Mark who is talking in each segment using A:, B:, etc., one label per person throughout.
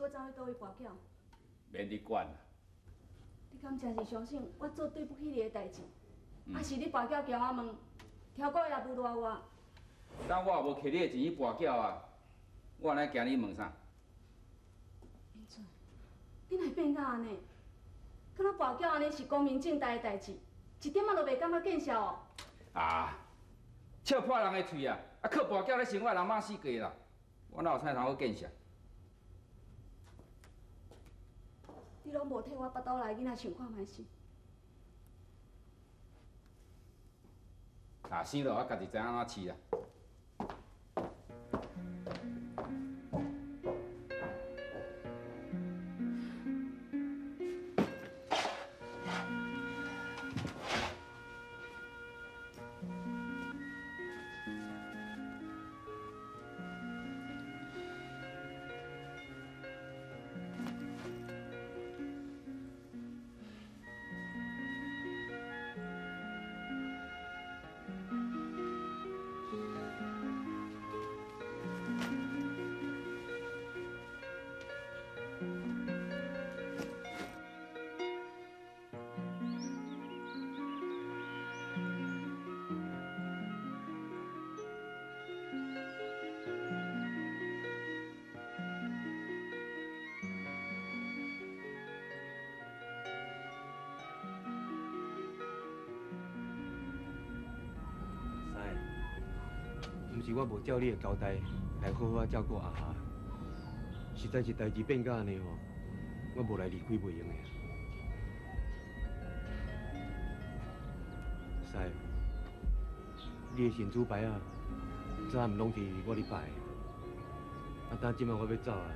A: 要走去倒位跋筊？
B: 免你管啦。
A: 你敢真是相信我做对不起你的代志？还是你跋筊交我问，超过也不赖我？
B: 当我无摕你的钱去跋筊啊，我安尼惊你问啥？
A: 明春，你哪会变到安尼？敢若跋筊安尼是光明正大的代志，一点仔都袂感觉见笑哦。
B: 啊！笑破人的嘴啊！靠跋筊咧生活人骂死过啦！我哪有菜通好见笑？
A: 你拢无替我巴肚内囡仔想看卖是？
B: 啊，生了我家己知影安怎饲啦。
C: 毋是我无照你的交代来好好照顾阿霞，实在是代志变到安尼吼，我无来离开袂用的。师，你的神主牌啊，早暗拢是我咧摆的，啊，等即摆我要走啊，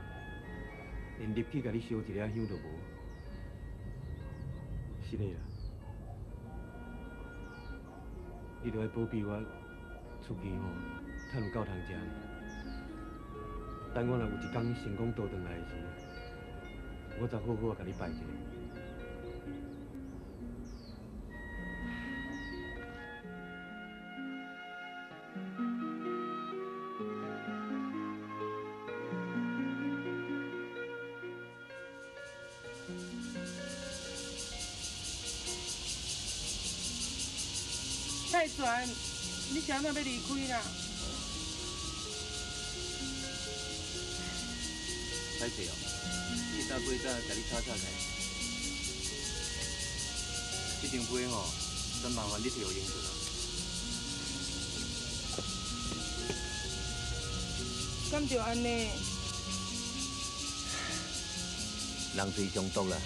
C: 连入去甲你烧一粒香都无。是的啦，你着要保庇我出去吼。趁有够通食呢。等我若有一天成功倒转来的时，我再好好甲你拜一下。
D: 太传，你啥物要离开啦？
C: 歹势哦，去搭杯早甲你吵开。这张杯吼，咱麻烦你替我用出啦。
D: 敢就安尼？
C: 人嘴上毒啦，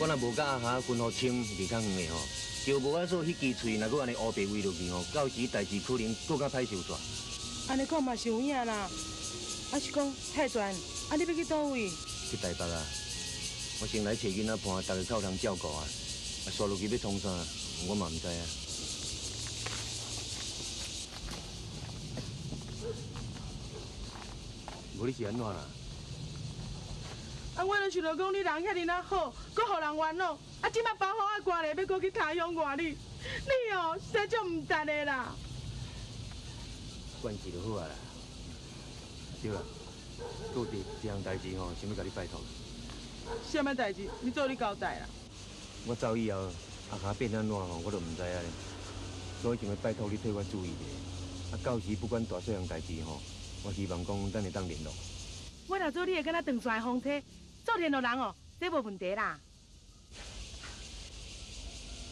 C: 我若无甲阿霞分互清离较远的吼，就无法做迄支喙，若搁安尼乌白喂落去吼，到时代志可能搁较歹收煞。
D: 安尼讲嘛是有影啦，还是讲太传？啊，你要去倒位？
C: 去台北啊！我先来找囡仔伴，逐个够通照顾啊！啊，刷落去要创啥，我嘛唔知啊。无你是安怎啦？
D: 啊，我就想着讲你人遐尼啊好，搁互人冤枉，啊，即摆包好啊挂咧，要搁去他乡外里，你哦，实在足唔值的啦。
C: 关系就好啊啦。对啦。搁有一项代志吼，想要甲你拜托。
D: 啥物代志？你做你交代啦。
C: 我走以后，阿霞变安怎吼，我都唔知啊咧。所以想要拜托你替我注意一下。啊，到时不管大细项代志吼，我希望讲咱会当联络。
D: 我若做你会敢若长线的风体，做联络人哦，这无问题啦。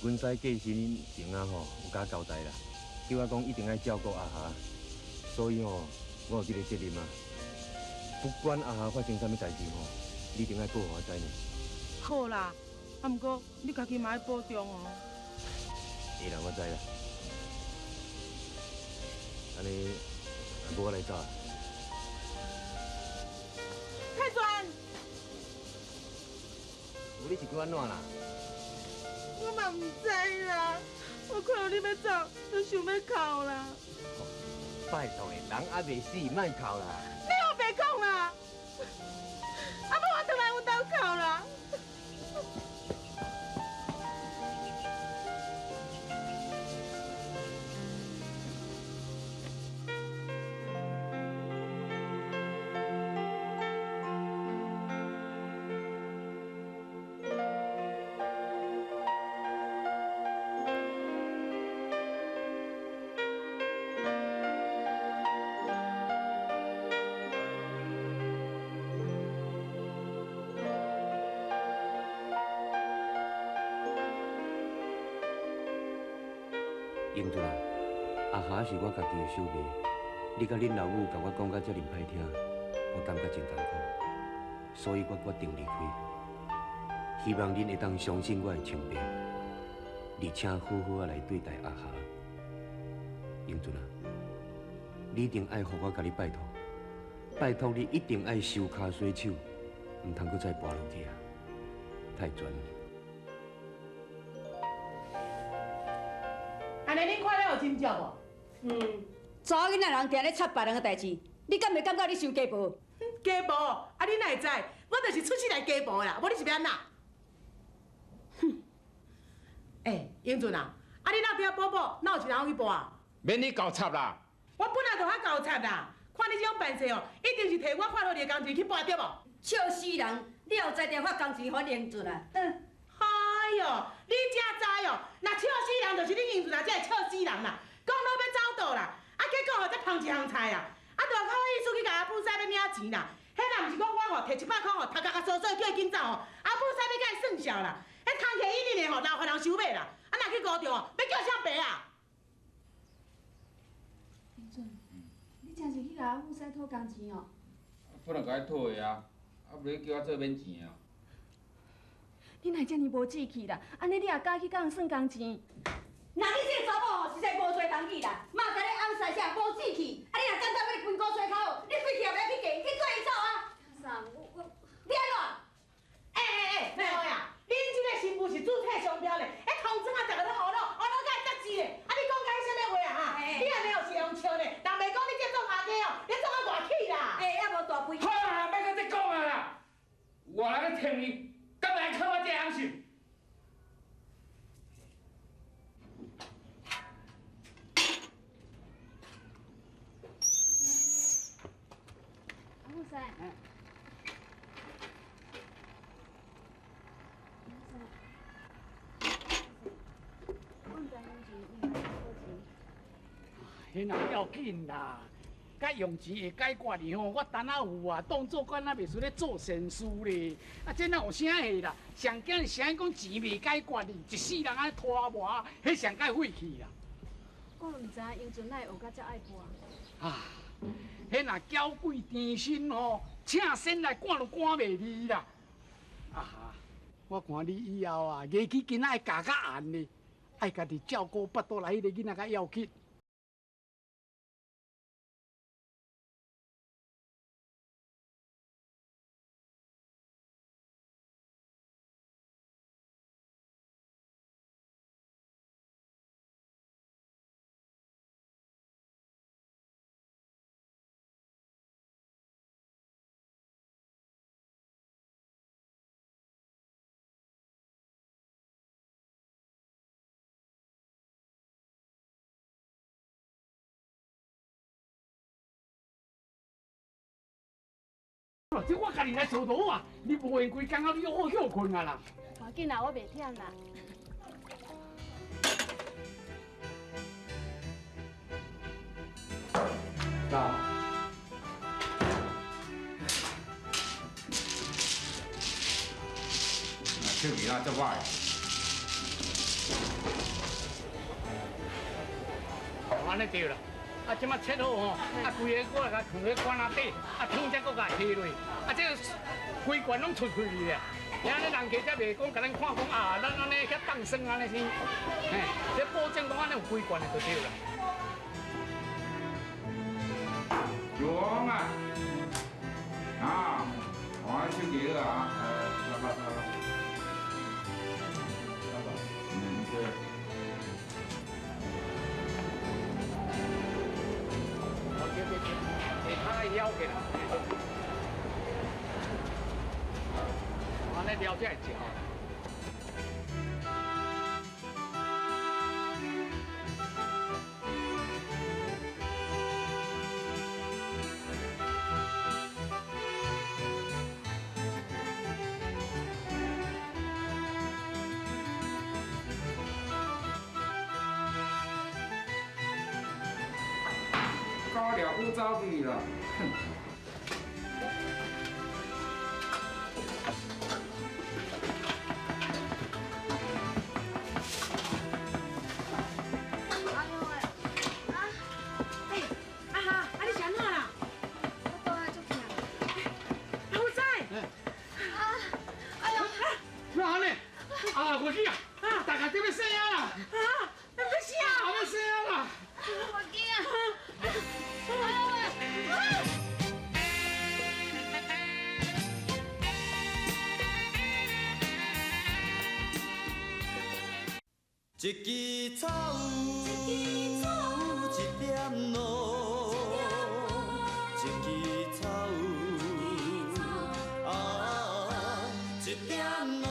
C: 阮婿过身前啊吼，有甲交代啦，叫我讲一定要照顾阿霞，所以吼，我有这个责任啊。不管阿霞发生啥物代志吼，你一定要报我知呢。
D: 好啦，啊，不过你家己嘛要保重哦。
C: 会啦，我知啦。安尼，无我来走。
D: 太传，
C: 你是叫安怎啦？
D: 我嘛唔知啦，我看到你要走，就想要哭啦。
C: 拜托的，人还未死，莫哭啦。
D: 你又别讲啦，啊，不我回来阮兜哭啦。
C: 英俊啊，阿霞是我家己的小妹，你甲恁老母甲我讲甲遮尔歹听，我感觉真艰苦，所以我决定离开。希望恁会当相信我的清白，而且好好来对待阿霞。英俊啊，你一定爱互我甲你拜托，拜托你一定爱收骹洗手，唔通搁再跋落去啊！太悬了。
D: 安尼恁看了有真足无？
E: 查某囡仔人定咧插别人的代志，你敢袂感觉你伤家暴？
D: 家暴？啊，你哪会知？我就是出世来家暴的啦，无你是要安那？哼！英俊啊，啊你那边补补，哪有一人有去补啊？
B: 免你搞插啦！
D: 我本来就较搞插啦，看你这种办事哦，一定是摕我发落你的工钱去补对无？
E: 笑死人！你有在电发工钱还英俊啊？
D: 哎哟，你真知哦！若笑死人，就是你英俊啊，才会笑死人啦。讲到要走倒啦，啊结果哦，才捧一项菜啦，啊大口意思去甲阿母婿要领钱啦。迄若毋是讲我吼摕100块吼，头壳甲扫扫叫伊紧走吼，阿母婿要甲伊算数啦。迄空客一定会吼，留互人收买啦。啊若去高着哦，要叫啥白啊？
A: 英俊，你真是去甲阿母婿讨工钱哦？
B: 本来甲伊讨的啊，啊不然叫我做免钱啊。
A: 你哪遮尔无志气啦？安尼你也敢去甲人算工钱？
E: 那你这个查某吼，实在无做同意啦！妈甲你红晒啥无志气，啊你若敢当要关高水口，你开条要去嫁，去做伊走啊！
A: 啥？我
E: 你安怎？
D: 好呀，恁这个新妇是注册商标嘞，迄通知啊，逐个都学到甲会得志嘞。啊，你讲甲迄啥物话啊哈？你安尼哦是用笑呢，人袂讲你这种阿家哦，你做啊外气啦。
E: 还无大肥。
B: 好啦，别搁再讲啊啦！我来去听你，敢来靠我这样信？
A: 阿母婿。
F: 迄哪要紧啦，甲用钱会解决哩吼，我等下有啊，当做我那袂输咧做善事咧。啊，这哪有啥会啦？上惊是啥讲钱袂解决哩，一世人安尼拖磨，迄上解废气啦。
A: 我都毋知影英俊哪会学甲遮爱播。
F: 啊，迄若娇贵甜心吼，请先来赶都赶袂离啦。啊哈，我看你以后啊，日起囡仔会教较严哩，爱家己照顾巴肚内迄个囡仔较要紧。 这我家己来做图啊！你无闲规工啊，你好休困啊啦！
A: 无要紧啦，我袂忝啦。
B: 到。手艺啊，足歹。
F: 安尼对啦。 啊，即马切好吼，啊，规个我来甲放咧罐仔底，啊，汤才搁甲下落，啊，这规罐拢出去哩啦。然后咧，人家才袂讲，甲咱看讲啊，咱安尼遐放生安尼先，嘿，这保证讲安尼有规罐的就对啦。
B: 勇啊！啊，我手机啊，对。 太了解了，安尼了解会食。高了不着急了。
A: 阿
G: 一支草有一点露，一支草有一点露。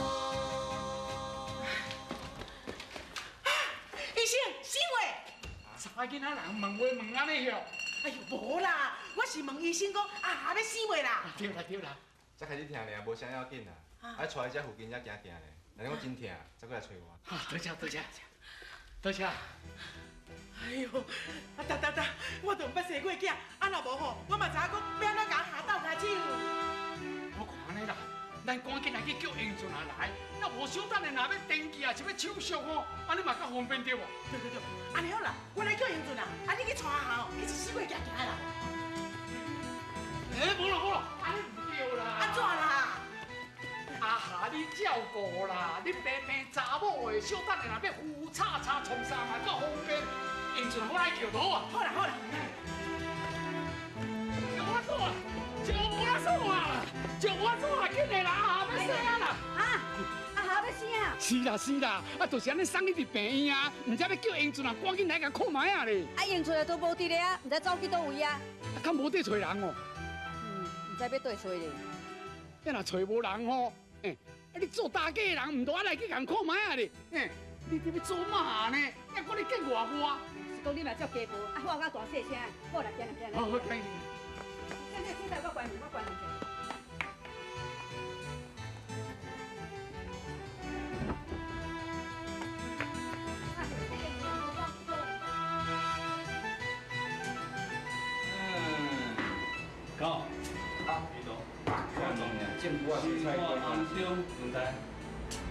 D: 医生，醒喂！
F: 查囡仔人问话问安尼哟。
D: 哎呦，无啦，我是问医生讲要死未啦？
F: 对啦对啦，
H: 才开始疼尔，无啥要紧啦。啊，带遮附近遮行行咧，若是我真疼，才过来找我。
F: 多谢多谢多谢。
D: 哎呦，得，我都毋捌生过囝，若无吼，我嘛知影讲要安怎甲下斗骹手。
F: 我看安尼啦，咱赶紧来去叫英俊啊来，要无小等的，若要登记啊，是要手续吼，安尼嘛较方便对无？
D: 对，安尼好啦，我来叫英俊啊，你去带下吼，去一死过行行啦。
F: 无咯，安尼唔对啦。
D: 安怎啦？
F: 啊哈，你照顾啦，你平查某的，小等的若要扶叉冲啥嘛，较方便。英俊我来叫好啊。
D: 好啦。
F: 叫我做啊，紧的啦，啊，要死啊啦！
E: 阿霞要死啊？
F: 是啦，啊，就是安尼送你伫病院啊，唔知要叫英俊啊，赶紧来甲看卖啊咧。
E: 啊，英俊都无伫咧啊，唔知走去倒位啊？
F: 啊，较无地找人哦。
E: 唔知要对找咧。
F: 要若找无人吼，啊，你做大家的人，唔多来去共看卖啊咧。你这要做嘛呢？要搁你见外我。
E: 是讲你嘛照家婆，啊，我甲大细声，我来行。
F: 好，可以。
E: 现在我关门者。
B: 高，李总，看中呢，政府啊，比赛规定，
I: 问题，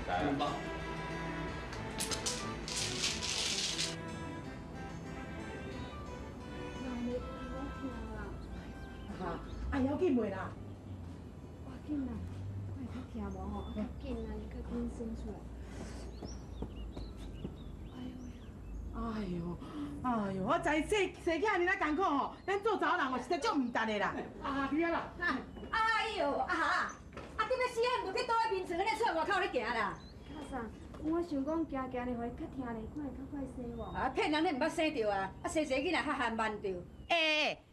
B: 来
I: 吧。
D: 哎，要紧袂啦？
A: 要紧啦，我会较听无吼，较紧啊，你较紧生出来。
D: 哎呦，我知生囝尔哪艰苦吼，咱做查某人哦实在足唔值的啦。
F: 啊，对啊啦。
E: 哎呦，阿霞，啊，你要死啊，唔着去倒喺眠床，安尼出来外口咧行啦。
A: 卡桑，我想讲行咧，互伊较听咧，看会较快生喎。
E: 啊，骗人你唔捌生着啊，啊生囡仔较罕慢着。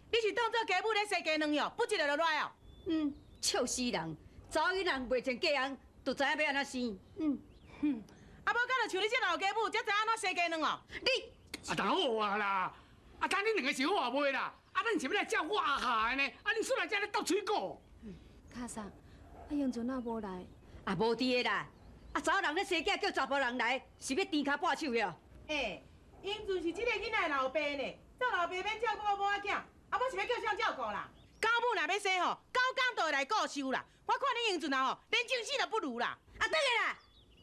D: 你是当做家母咧生鸡卵哟，不一个就来哦。
E: 笑死人，查某囡仔袂成嫁人，就知影要安怎生。
D: 啊，无敢就像你这老家母，才知安怎生鸡卵哦。
F: 啊，当好啊啦，啊，等恁两个是好啊袂啦，啊，咱是要来照顾阿霞的呢，啊，恁出来这咧斗嘴鼓。
A: 卡桑，啊英俊啊无来，
E: 啊，无伫的啦，啊，查某人咧生囝叫查甫人来，是要颠骹半手哟。
D: 英俊是这个囡仔的老爸呢，做老爸免照顾我某仔囝，啊，我是要叫谁照顾啦？高母若要生吼，高工就会来顾收啦。我看你英俊啊吼，连正死都不如啦。
E: 啊，等下啦，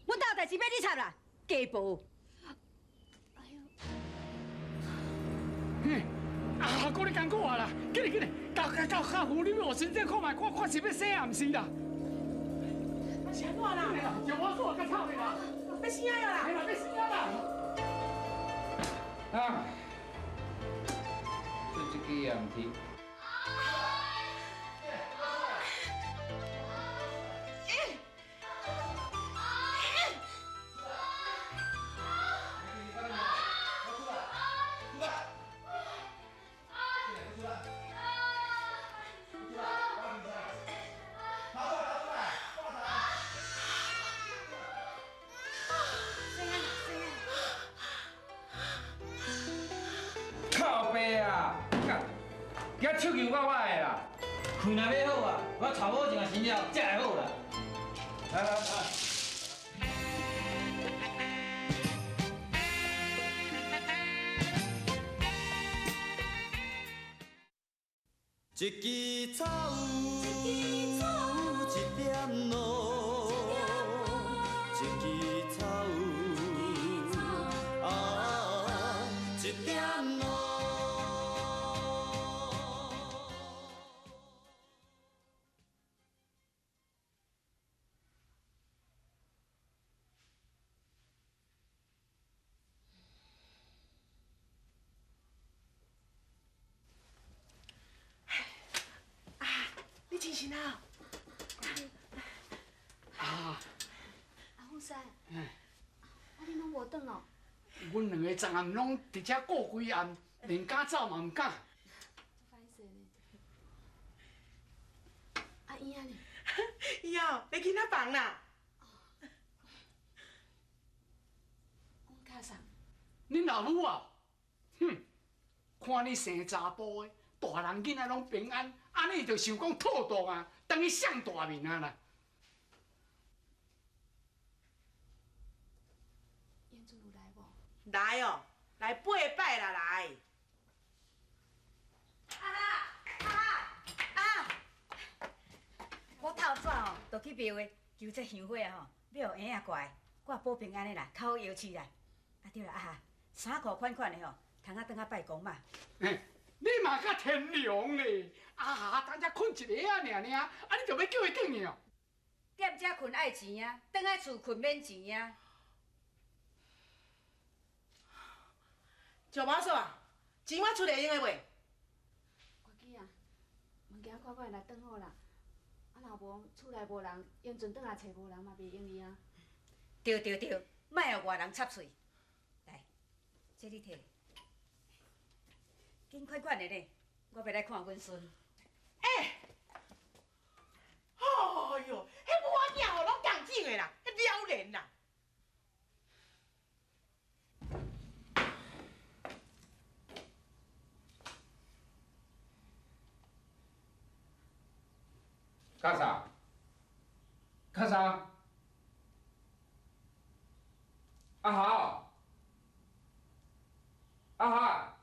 E: 阮家代志要你插啦，家婆。
F: 啊，搁你艰苦啊啦，紧来，到妇女我身体看卖，看是要生啊，毋是啦。
D: 是安怎啦？
F: 就我做较臭的啦，
D: 要生啊啦！
F: 要生啊啦！
B: 啊，做这个也唔听。靠背啊！惊手球我的啦！
I: 困若要好啊，我查某一下生了，才会好啦。
B: 来。
G: 一支草有一点露，一支草有一点露。
D: 你真是啊！
A: 阿富山，啊你拢无转哦？
F: 阮两个昨暗拢伫遮过规暗，连敢走嘛唔敢。
A: 歹势呢。啊姨啊呢？
D: 以后你囡仔房啦。
A: 阮卡上。
F: 恁老母啊，哼，看你生查甫的，大人囡仔拢平安，安尼就想讲套毒啊，等于上大面啊啦。
A: 燕子有来无？
D: 来哦，来8摆啦来。
E: 我透早哦，就去庙的求这香火啊吼，要有婴仔过来，我保平安的啦，口摇气啦。啊对啦啊哈，衫裤款款的吼，通啊转啊拜公嘛。
F: 嘿，你嘛较天良咧，啊哈，等下困一个啊，尔，啊你就要叫伊转去哦。
E: 踮遮困爱钱啊，转来厝困免钱啊。
D: 石毛嫂啊，钱我出来用的袂？
A: 我记啊，物件快快来转好啦。啊，若无厝内无人，燕阵转来找无人嘛，袂用伊啊。
E: 对，莫互外人插嘴。来，这你摕，紧款款的咧，我要来看阮孙。
D: 哎呦，迄母仔囝哦，拢共种的啦，迄了然啦。
B: 卡啥？卡啥？阿豪，阿豪。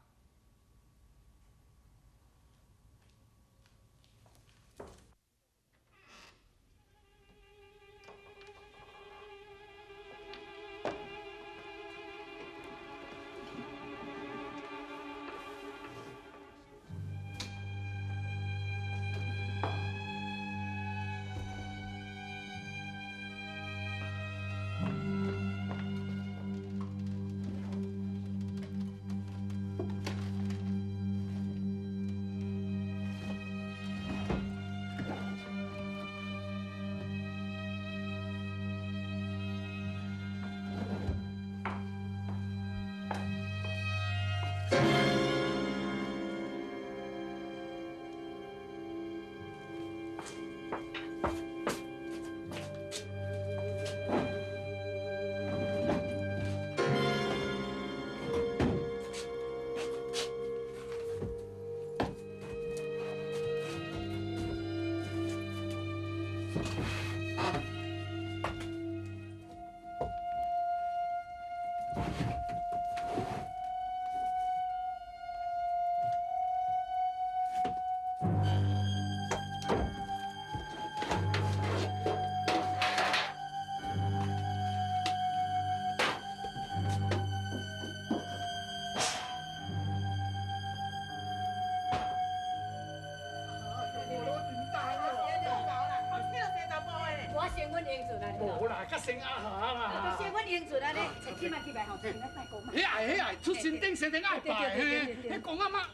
F: 无啦，较生阿下啦。
E: 就生阮英俊安尼，找起码去拜吼，先来拜公嘛。
F: 迄出神顶生顶爱拜，迄公阿妈。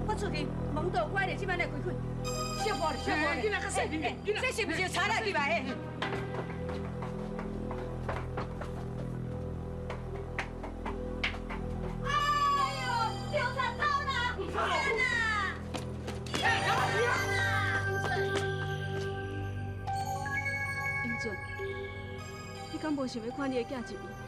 E: 我出去门道关咧，即摆来开开，小波咧，小波咧。
F: 囡仔较细啲，
E: 这是不是查来去拜迄？哎呦，丢菜刀啦！天哪！
A: 英俊，你敢无想要看你的囝一面？